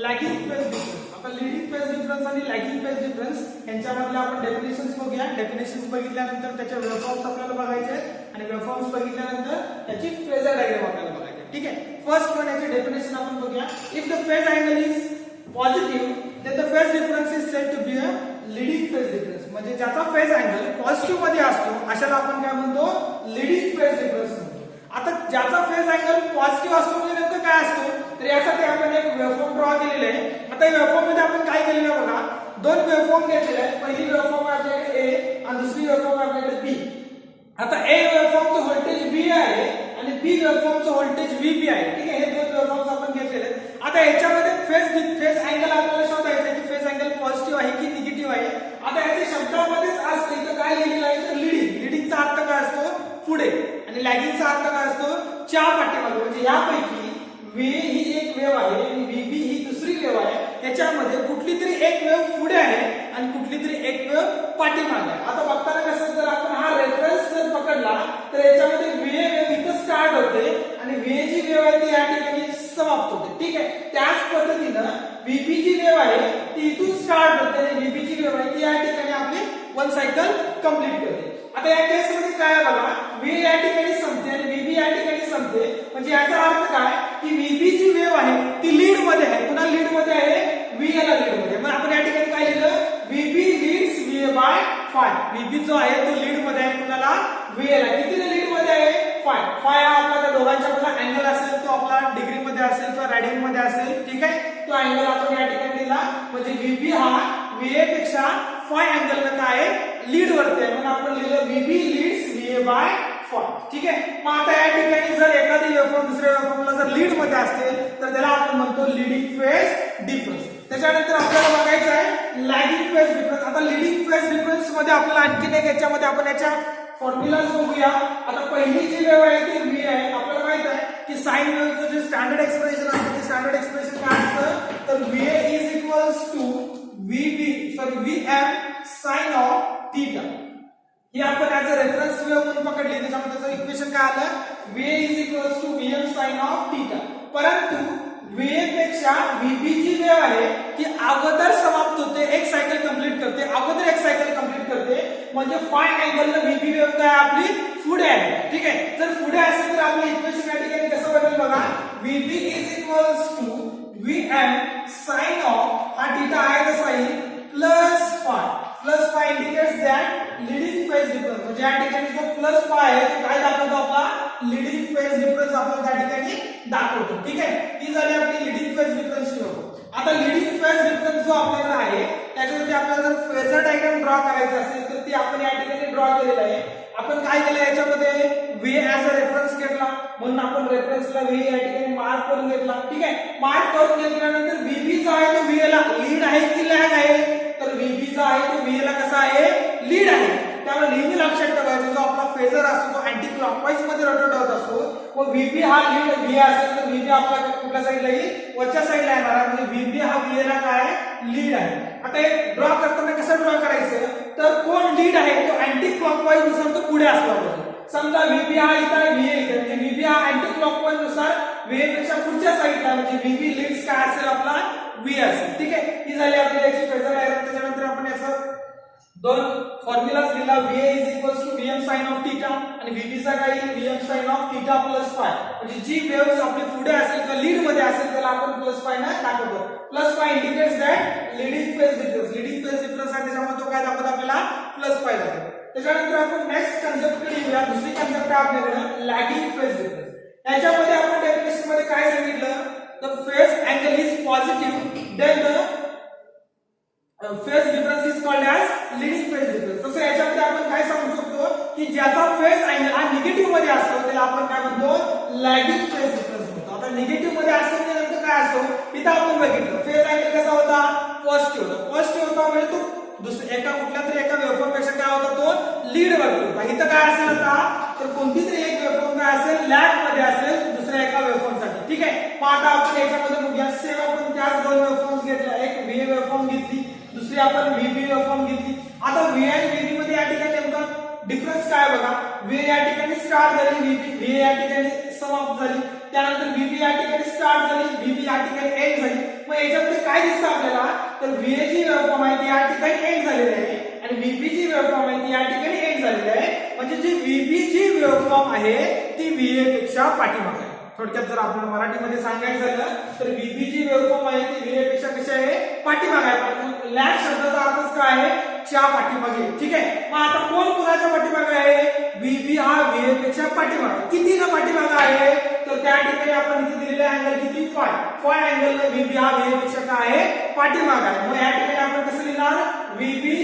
Lagging phase difference. आता leading phase difference आणि lagging phase difference यांच्यामधले आपण डेफिनेशन्स बघूया. डेफिनेशन्स बघितल्यानंतर त्याचे वेव्हफॉर्म्स आपल्याला बघायचे आहेत आणि वेव्हफॉर्म्स बघितल्यानंतर त्याची फेजर डायग्राम आपल्याला बघायची आहे. ठीक आहे. फर्स्ट वन याचे डेफिनेशन आपण बघूया. If the phase angle is positive then the phase difference is said to be a leading phase difference. म्हणजे ज्याचा फेज अँगल पॉझिटिव्ह मध्ये असतो अशाला आपण काय म्हणतो, लीडिंग फेज डिफरन्स म्हणतो. आता ज्याचा फेज अँगल पॉझिटिव्ह असतो म्हणजे नेमकं काय असतो, तर यासाठी आपण एक वेव्हफॉर्म ड्रॉ केलेले आहे. आता या वेव्हफॉर्म मध्ये आपण काय केलेलं आहे बघा, दोन वेव्हफॉर्म घेतलेले आहेत. पहिली वेव्हफॉर्म आहे आपल्याकडे ए आणि दुसरी वेव्हफॉर्म आहे आपल्याकडे बी. आता ए वेव्हफॉर्मचं व्होल्टेज व्ही आहे आणि बी वेव्हफॉर्मचं व्होल्टेज व्हीबी आहे. ठीक आहे. हे दोन वेव्हफॉर्म्स आपण घेतलेले आहेत. आता याच्यामध्ये फेज अँगल आपल्याला शोधायचं आहे की फेज अँगल पॉझिटिव्ह आहे की निगेटिव्ह आहे. आता याच्या शब्दामध्येच असतं इथं काय लिहिलेलं आहे तर लीडिंग. लीडिंगचा अर्थ काय असतो, पुढे, आणि लॅगिंगचा अर्थ काय असतो, च्या पाठीमागे. म्हणजे यापैकी व्ही ही एक वेव्ह आहे आणि व्हीबी ही दुसरी वेव्ह आहे. याच्यामध्ये कुठली तरी एक वेव्ह पुढे आहे आणि कुठली तरी एक वेव्ह पाठीमागे आहे. आता बघताना कसं, जर आपण हा रेफरन्स जर पकडला तर याच्यामध्ये व्हीए वेव्ह इथं स्टार्ट होते आणि व्हीए जी वेव्ह आहे ती या ठिकाणी समाप्त होते. ठीक आहे. त्याच पद्धतीनं व्हीबी जी वेव्ह आहे ती इथून स्टार्ट होते आणि व्हीबी जी वेव्ह आहे ती या ठिकाणी आपली वन सायकल कंप्लीट करते. आता या केसमध्ये काय आहे बघा, व्ही या ठिकाणी संपते आणि व्हीबी या ठिकाणी संपते. म्हणजे याचा अर्थ काय की व्हीबी जी वेव्ह आहे ती लीड मध्ये आहे. पुन्हा लीड मध्ये आहे, व्हीए ला लीड मध्ये. मग आपण या ठिकाणी काय लिहिलं, VB leads VA by 5. VB जो आहे तो लीड मध्ये आहे, कुणाला, व्हीए ला. किती लीड मध्ये आहे, 5. 5 हा आपला त्या दोघांच्या मधला अँगल असेल, तो आपला डिग्री मध्ये असेल किंवा रॅडियन मध्ये असेल. ठीक आहे. तो अँगल आपण या ठिकाणी दिला. म्हणजे व्हीबी हा व्हीए पेक्षा 5 अँगल न काय लीड वरती आहे, म्हणून आपण लिहिलं व्हीबी लीड्स व्हीए बाय 5. ठीक आहे. मग आता या ठिकाणी जर एखादी वेव्हफॉर्म दुसऱ्या वेव्हफॉर्मला जर लीड मध्ये असेल तर त्याला आपण म्हणतो लीडिंग फेज डिफरन्स. त्याच्यानंतर आपल्याला बघायचं आहे लॅगिंग फेज डिफरन्स. आता लीडिंग फेज डिफरन्स मध्ये आपल्याला आणखीन एक याच्यामध्ये आपण याच्या फॉर्म्युलाज बघूया. आता पहिली जी वेव्ह आहे ती व्ही आहे. आपल्याला माहित आहे की साइन वेव्हचं जे स्टँडर्ड एक्सप्रेशन असतं ते स्टँडर्ड एक्सप्रेशन काय असतं, तर VA is equals to VM sine of theta. ही आपण ऍज अ रेफरन्स वेव्ह म्हणून पकडली. त्याच्यामध्ये त्याचं इक्वेशन काय आलं, VA is equals to VM sine of theta. परंतु व्हीए पेक्षा व्हीबी जी वेव्ह आहे ती अगोदर समाप्त होते, एक सायकल कंप्लीट करते, अगोदर एक सायकल कंप्लीट करते. म्हणजे 5 अँगल न व्हीबी वेव्ह काय आपली पुढे आहे. ठीक आहे. जर पुढे असेल तर आपलं इक्वेशन या ठिकाणी कसं बनेल बघा, VB is equals to VM sine of, हा थीटा आहे तर sine, plus 5. Plus 5 indicates that leading phase difference. म्हणजे या ठिकाणी जो प्लस 5 आहे तो काय दाखवतो, आपला लीडिंग फेज डिफरन्स आपण त्या ठिकाणी दाखवतो. ठीक आहे. ही झाली आपली लीडिंग फेज डिफरन्स ची वेव्ह. आता लीडिंग फेज डिफरन्स जो आपल्याकडे आहे त्याच्यासाठी आपल्याला जर फेजर डायग्राम ड्रॉ करायचं असेल तर ती आपण या ठिकाणी ड्रॉ केलेलं आहे. आपण काय केलं, याच्यामध्ये व्ही ऍज अ रेफरन्स घेतला म्हणून आपण रेफरन्सला व्ही या ठिकाणी मार्क करून घेतला. ठीक आहे. मार्क करून घेतल्यानंतर व्हीबी जो आहे तो व्हीए ला लीड आहे की लॅग आहे, तर व्हीबी जो आहे तो व्हीए ला कसा आहे, लीड आहे. त्यामुळे नेहमी लक्षात ठेवायचं जो आपला फेजर असतो तो अँटी क्लॉकवाईज मध्ये रोटेट होत असतो. व व्हीबी हा लीड व्ही असेल तर व्हीबी आपला कुठल्या साईडला येईल, वरच्या साईडला येणार आहे. म्हणजे व्हीबी हा व्हीए ला काय लीड आहे. आता हे ड्रॉ करताना कसं ड्रॉ करायचं, तर कोण लीड आहे तो अँटी क्लॉकवाईज नुसार तो पुढे असला पाहिजे. समजा व्हीबी हा इथं आहे, व्हीए इथे, म्हणजे व्हीबी हा अँटी क्लॉकवाईज नुसार व्हीए पेक्षा पुढच्या साईडला, म्हणजे व्हीबी लीड्स काय असेल आपला व्ही असेल. ठीक आहे. ही झाली आपली याची फेजर डायग्राम. त्याच्यानंतर आपण याचं दोन फॉर्म्युलाज दिला, VA is equals to VM sine of theta आणि व्हीबीचा काय येईल, VM sine of theta plus 5. म्हणजे जी वेव्ह आपली पुढे असेल किंवा लीड मध्ये असेल त्याला आपण प्लस 5 ने दाखवतो. Plus 5 indicates that leading phase difference. Leading phase difference आहे त्याच्यामुळे तो काय दाखवतो आपल्याला प्लस 5 दाखवतो. त्याच्यानंतर आपण नेक्स्ट कन्सेप्ट कडे येऊया. दुसरी कन्सेप्ट आहे आपल्याकडे लॅगिंग फेज डिफरन्स. याच्यामध्ये आपण डेफिनेशन मध्ये काय सांगितलं, the phase angle is positive then the phase difference is called as leading phase difference. तसं याच्यामध्ये आपण काय सांगू शकतो की ज्याचा फेज अँगल हा निगेटिव्ह मध्ये असतो त्याला आपण काय म्हणतो, लॅगिंग फेज डिफरन्स म्हणतो. आता निगेटिव्ह मध्ये असतो म्हणजे काय असतो, इथं आपण बघितलं फेज अँगल कसा होता, पॉझिटिव्ह होता. पॉझिटिव्ह होता म्हणजे तो दुसऱ्या एका कुठल्या तरी एका वेव्हफॉर्म पेक्षा काय होता, तो लीड वरती होता. इथं काय असेल आता, तर कोणती तरी एक वेव्हफॉर्म काय असेल, लॅग मध्ये असेल दुसऱ्या एका वेव्हफॉर्म साठी. ठीक आहे. मग आता आपण याच्यामध्ये बघूया, सेम आपण त्याच दोन वेव्हफॉर्म्स घेतल्या, एक व्ही वेव्हफॉर्म घेतली, दुसरी आपण व्हीबी वेव्हफॉर्म घेतली. आता व्ही आणि व्हीबी मध्ये या ठिकाणी नेमका डिफरन्स काय बघा, व्ही या ठिकाणी स्टार्ट झाली, व्ही या ठिकाणी समाप्त झाली, त्यानंतर व्हीबी या ठिकाणी स्टार्ट झाली, व्हीबी या ठिकाणी एंड झाली. मग याच्यामध्ये काय दिसतं आपल्याला तर VA जी वेव्हफॉर्म आहे ती या ठिकाणी एंड झालेली आहे आणि VB जी वेव्हफॉर्म आहे ती या ठिकाणी एंड झालेली आहे म्हणजे जी VB जी वेव्हफॉर्म आहे ती VA पेक्षा पाठीमागे आहे. थोडक्यात जर आपण मराठीमध्ये सांगायचं झालं तर VB जी वेव्हफॉर्म आहे ती VA पेक्षा कशी आहे पाठीमागे आहे. पण लॅग शब्दाचा अर्थच काय आहे च्या पाठीमागे. ठीक आहे मग आता कोण कुणाच्या पाठीमागे आहे VB हा VA पेक्षा पाठीमागे किती ना पाठीमागे आहे तर त्या ठिकाणी आपण इथे दिलेला अँगल किती फाय अँगल ने VB हा VA पेक्षा काय आहे पाठीमागे आहे. मग या ठिकाणी आपण कसं लिहिणार VB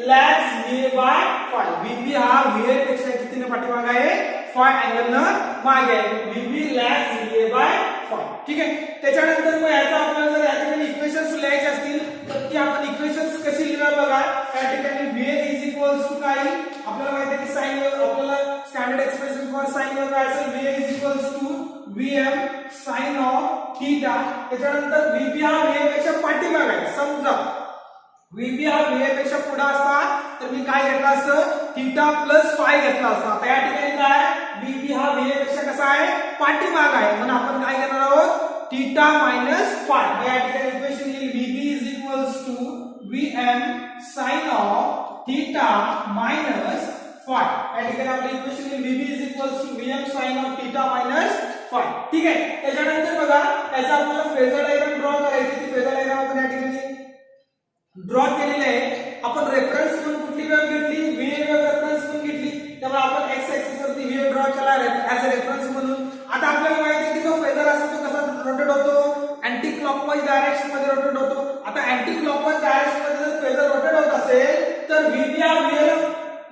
लॅग्स VA by five. VB हा VA पेक्षा किती ने पाठीमागे आहे फाय अँगल न मागे आहे. VB लॅग्स VA by five. ठीक आहे त्याच्यानंतर मग याचा आपल्याला जर या ठिकाणी इक्वेशन्स लिहायचे असतील तर ती आपण इक्वेशन्स कशी लिहिणार बघा. या ठिकाणी VA इज इक्वल्स टू काय आपल्याला माहिती आहे की साइन वेव्ह आपल्याला standard expression for sine wave काय असेल VA is equals to VM sine of theta. त्याच्यानंतर VB हा VA पेक्षा पाठीमागे आहे. समजा VB हा VA पेक्षा पुढे असता तर मी काय घेतला असतं थीटा प्लस फाय घेतला असता. आता या ठिकाणी काय VB हा VA पेक्षा कसा आहे पाठीमागे आहे म्हणून आपण काय घेणार आहोत थीटा मायनस फाय. या ठिकाणी इक्वेशन येईल VB is equals to VM sine of theta minus phi. या ठिकाणी आपलं इक्वेशन येईल VB is equals to VM sine of theta minus phi. ठीक आहे त्याच्यानंतर बघा याचा आपल्याला फेजर डायग्राम ड्रॉ करायची. ती फेजर डायग्राम आपण या ठिकाणी ड्रॉ केलेली आहे. आपण रेफरन्स म्हणून कुठली वेव्ह घेतली VA वेव्ह रेफरन्स म्हणून घेतली त्यामुळे आपण एक्स ऍक्सिस वरती VA ड्रॉ केला ऍज अ रेफरन्स म्हणून. आता आपल्याला माहिती आहे की जो फेजर असतो तो कसा रोटेट होतो अँटी क्लॉकवाईज डायरेक्शन मध्ये रोटेट होतो. आता अँटी क्लॉकवाईज डायरेक्शन मध्ये जर फेजर रोटेट होत असेल तर VB हा VA ला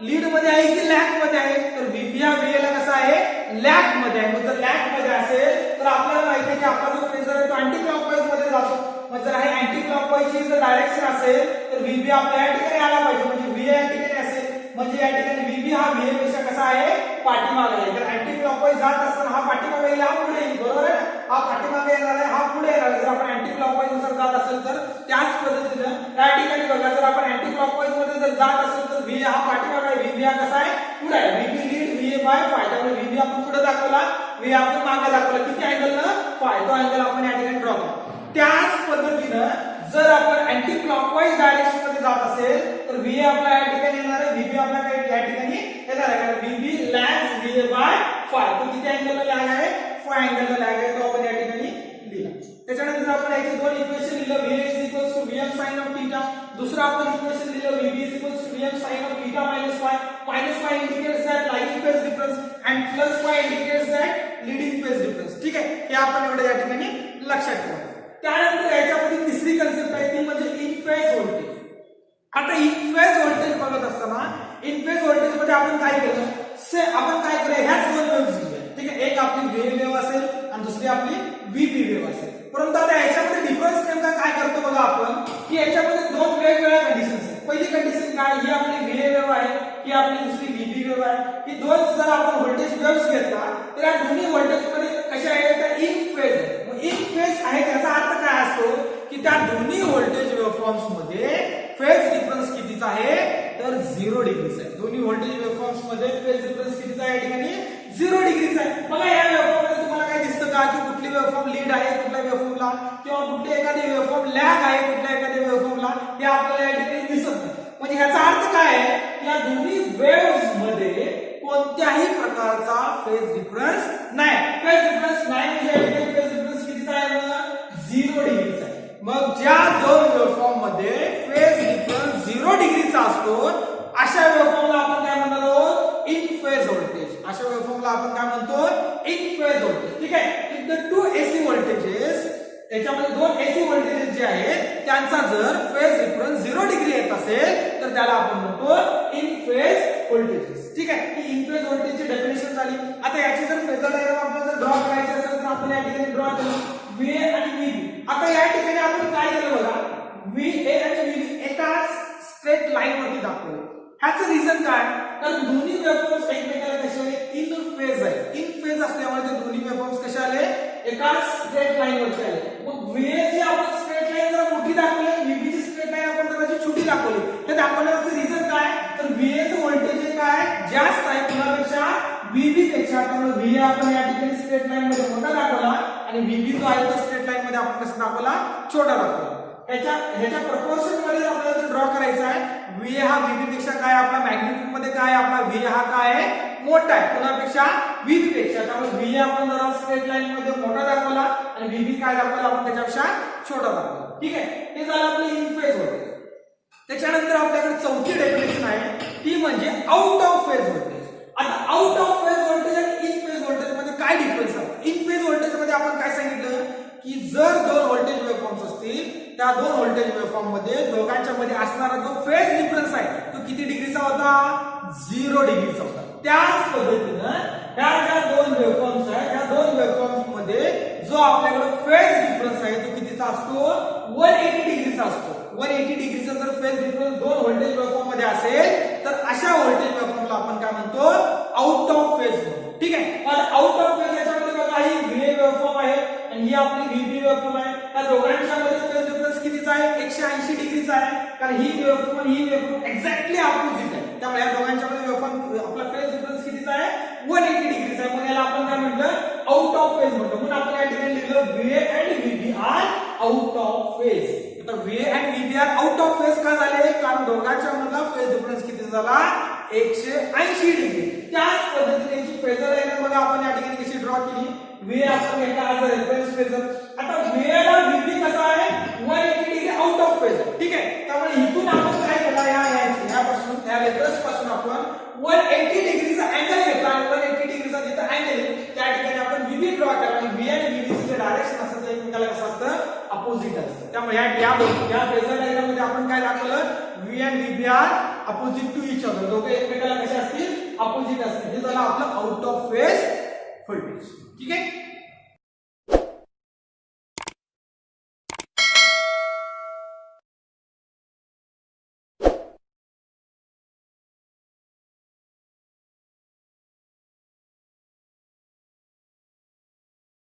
लीड मध्ये आहे की लॅग मध्ये आहे तर VB हा VA ला कसा आहे लॅग मध्ये आहे. मग जर लॅग मध्ये असेल तर आपल्याला माहिती आहे की आपला जो फेजर आहे तो अँटी क्लॉकवाईज मध्ये जातो. मग जर हे अँटी क्लॉकवाईज ची जर डायरेक्शन असेल तर VB आपल्या या ठिकाणी आला पाहिजे म्हणजे VA या ठिकाणी असेल म्हणजे या ठिकाणी VB हा VA पेक्षा कसा आहे पाठीमागे आहे. जर अँटी क्लॉकवाईज जात असताना हा पाठीमागे येईल हा पुढे येईल बरोबर आहे. हा पाठीमागे येणार आहे हा पुढे येणार आहे. जर आपण अँटी क्लॉकवाईज नुसार जात असेल तर त्याच पद्धतीने या ठिकाणी बघा जर आपण अँटी क्लॉकवाईज मध्ये जर जात असेल तर VA हा पाठीमागे आहे VB हा कसा आहे पुढे आहे. VB lead VA by five त्यामुळे VB आपण पुढे दाखवला VA आपण मागे दाखवला किती अँगल न फाय. तो अँगल आपण या ठिकाणी ड्रॉ करू. त्याच पद्धतीनं जर आपण अँटी क्लॉकवाईज डायरेक्शन मध्ये जात असेल तर VA आपला या ठिकाणी येणार आहे VB आपला काय या ठिकाणी येणार आहे कारण VB लॅग्स VA बाय फाय. तो किती अँगल ला लॅग आहे फाय अँगल ला लॅग आहे तो आपण या ठिकाणी लिहिला. त्याच्यानंतर आपण याचे दोन इक्वेशन लिहिलं VA is equals to VM sine of theta. दुसरं आपण इक्वेशन लिहिलं VB is equals to VM sine of theta minus phi. Minus phi indicates that lighting phase difference and plus phi indicates that leading phase difference. ठीक आहे हे आपण एवढं या ठिकाणी लक्षात ठेवा. त्यानंतर याच्यामध्ये तिसरी कन्सेप्ट आहे ती म्हणजे इन फेज व्होल्टेज. आता इन फेज व्होल्टेज बघत असताना इन फेज व्होल्टेज मध्ये आपण काय केलं आपण काय करूया ह्याच दोन वेव्हज घेऊया. ठीक आहे एक आपली VA वेव्ह असेल आणि दुसरी आपली VB वेव्ह असेल. परंतु आता याच्यामध्ये डिफरन्स नेमका काय करतो बघा आपण की याच्यामध्ये दोन वेगवेगळ्या कंडिशन्स आहेत. पहिली कंडिशन काय ही आपली VA वेव्ह आहे ही आपली दुसरी VB वेव्ह आहे. ही दोन जर आपण व्होल्टेज वेव्हज घेतला तर या दोन्ही व्होल्टेज मध्ये कशा आहेत त्या इन फेज आहेत. इन फेज आहे त्याचा अर्थ काय असतो की त्या दोन्ही व्होल्टेज वेव्हफॉर्म्स मध्ये फेज डिफरन्स कितीचा आहे तर 0 डिग्रीचा आहे. दोन्ही व्होल्टेज वेव्हफॉर्म्स मध्ये फेज डिफरन्स कितीचा आहे या ठिकाणी 0 डिग्रीचा आहे. बघा या वेव्हफॉर्म मध्ये तुम्हाला काय दिसतं का की कुठली वेव्हफॉर्म लीड आहे कुठल्या वेव्हफॉर्मला किंवा कुठली एखादी वेव्हफॉर्म लॅग आहे कुठल्या एखाद्या वेव्हफॉर्मला हे आपल्याला या ठिकाणी दिसत नाही. म्हणजे ह्याचा अर्थ काय आहे की या दोन्ही वेव्हज मध्ये कोणत्याही प्रकारचा फेज डिफरन्स नाही. फेज डिफरन्स नाही म्हणजे या ठिकाणी फेज डिफरन्स कितीचा आहे 0 डिग्रीचा आहे. मग ज्या दोन वेव्हफॉर्म मध्ये फेज डिफरन्स 0 डिग्रीचा असतो अशा वेव्हफॉर्मला आपण काय म्हणणार आहोत इन फेज व्होल्टेज. अशा वेव्हफॉर्मला आपण काय म्हणतो इन फेज व्होल्टेज. ठीक आहे if the two AC voltages याच्यामध्ये दोन AC व्होल्टेजेस जे आहेत त्यांचा जर फेज डिफरन्स 0 डिग्री येत असेल तर त्याला आपण म्हणतो इन फेज व्होल्टेजेस. ठीक आहे ही इन फेज व्होल्टेजची डेफिनेशन झाली. आता याची जर फेजर डायग्राम आपल्याला जर ड्रॉ करायची असेल तर आपण या ठिकाणी ड्रॉ केलं VA आणि VB. आता या ठिकाणी आपण काय केलं बघा VA आणि VB एकाच स्ट्रेट लाईन वरती दाखवलं. ह्याचं रिझन काय कारण दोन्ही वेव्हफॉर्म्स एकमेकाला कसे आले इन फेज आहे. इन फेज असल्यामुळे ते दोन्ही वेव्हफॉर्म्स कसे आले एकाच स्ट्रेट लाईन वरती आले. मग VA ची आपण स्ट्रेट लाईन जरा मोठी दाखवली VB ची स्ट्रेट लाईन आपण जरा छोटी दाखवली. हे दाखवण्याचं रिझन काय तर VA चं व्होल्टेज काय जास्त आहे कुणापेक्षा VB पेक्षा. त्यामुळे VA आपण या ठिकाणी स्ट्रेट लाईन मध्ये मोठा दाखवला आणि व्हीबी जो आहे तो स्ट्रेट लाईन मध्ये आपण कसं दाखवला, छोटा दाखवला. ह्याच्या प्रपोर्शन मध्ये आपल्याला ते ड्रॉ करायचा आहे. VA हा VB पेक्षा काय आपला मॅग्निट्यूड मध्ये काय आपला VA हा काय आहे, मोठा आहे कोणापेक्षा, VB पेक्षा. त्यामुळे VA आपण जरा स्ट्रेट लाईन मध्ये मोठा दाखवला आणि VB काय दाखवला आपण त्याच्यापेक्षा छोटा दाखवला. ठीक आहे, हे झालं आपलं इन फेज व्होल्टेज. त्याच्यानंतर आपल्याकडे चौथी डेफिनेशन आहे ती म्हणजे आउट ऑफ फेज व्होल्टेज. आता आउट ऑफ फेज व्होल्टेज आणि इन फेज व्होल्टेज मध्ये काय डिफरन्स आहे? इन फेज व्होल्टेज मध्ये आपण काय सांगितलं की जर दोन व्होल्टेज वेव्हफॉर्म्स असतील, त्या दोन व्होल्टेज वेव्हफॉर्म मध्ये दोघांच्या मध्ये असणारा जो फेज डिफरन्स आहे तो किती डिग्रीचा होता, 0 डिग्रीचा होता. त्याच पद्धतीनं ह्या ज्या दोन वेव्हफॉर्म्स आहेत, त्या दोन वेव्हफॉर्म्स मध्ये जो आपल्याकडे फेज डिफरन्स आहे तो कितीचा असतो, 180 डिग्रीचा असतो. 180 डिग्रीचा जर फेज डिफरन्स दोन व्होल्टेज वेव्हफॉर्म मध्ये असेल तर अशा व्होल्टेज वेव्हफॉर्मला आपण काय म्हणतो, आउट ऑफ फेज म्हणतो. ठीक आहे, आउट ऑफ फेज याच्यामध्ये बघा ही VA वेव्हफॉर्म आहे आणि ही आपली VB वेव्हफॉर्म आहे. त्या दोघांच्या मध्ये फेज डिफरन्स कितीचा आहे, 180 डिग्रीचा आहे. कारण ही वेव्हफॉर्म आणि ही वेव्हफॉर्म एक्झॅक्टली अपोजिट आहे. त्यामुळे या दोघांच्या मध्ये वेव्हफॉर्म आपला फेज डिफरन्स कितीचा आहे, 180 डिग्रीचा आहे. मग याला आपण काय म्हटलं, आउट ऑफ फेज म्हणतो. म्हणून आपण या ठिकाणी लिहिलं VA and VB are out of phase. आता VA and VB are out of phase का झाले, कारण दोघांच्या मधला फेज डिफरन्स किती झाला, 180 डिग्री. त्याच पद्धतीने याची फेजर लाईन बघा आपण या ठिकाणी कशी ड्रॉ केली. VA आपण घेतला ॲज अ रेफरन्स फेजर. आता VA ला VB कसा आहे, 180 डिग्री आउट ऑफ फेज. ठीक आहे, त्यामुळे इथून आपण काय केला, यापासून या रेफरन्स पासून आपण 180 डिग्रीचा अँगल घेतला आणि 180 डिग्रीचा जिथं अँगल आहे त्या ठिकाणी आपण VB ड्रॉ केला आणि VA आणि VB चे जे डायरेक्शन असतं ते एकमेकाला कसं असतं, अपोजिट असतं. त्यामुळे या फेजर डायग्राम मध्ये आपण काय दाखवलं, VA आणि VB are opposite to each other. दोघे एकमेकाला कसे असतील, अपोजिट असतील. हे झालं आपलं आउट ऑफ फेज व्होल्टेज. ठीक आहे.